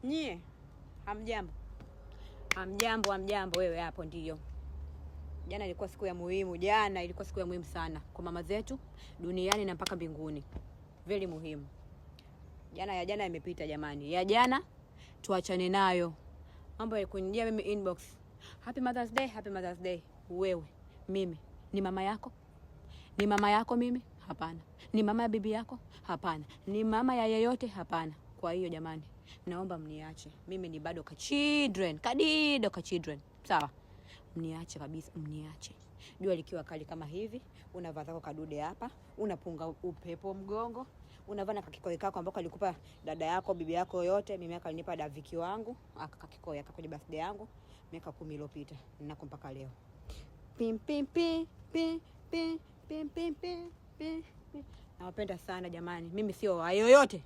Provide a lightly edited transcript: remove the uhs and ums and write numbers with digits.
Nyie hamjambo. Hamjambo wewe hapo ndio. Jana ilikuwa siku ya muhimu, jana ilikuwa siku ya muhimu sana kwa mama zetu duniani na mpaka mbinguni. Very muhimu. Jana imepita jamani. Ya jana tuachane nayo. Mambo yalikunijia mimi inbox. Happy Mother's Day, Happy Mother's Day. Wewe, mimi ni mama yako? Ni mama yako mimi? Hapana. Ni mama ya bibi yako? Hapana. Ni mama ya yeyote? Hapana. Kwa hiyo jamani, naomba mniache. Mimi ni bado kadido kachildren. Sawa? Mniache kabisa, mniache. Jua likiwa kali kama hivi, unavaa zako kadude hapa, unapunga upepo mgongo, unavaa na kakikoi kako ambako alikupa dada yako, bibi yako yote. Mimi alinipa Daviki wangu, akakikoi kwenye birthday yangu miaka 10 iliyopita. Ninako mpaka leo. Pim pim pim pim pim pim pim pim. Nawapenda sana jamani. Mimi sio wa yoyote.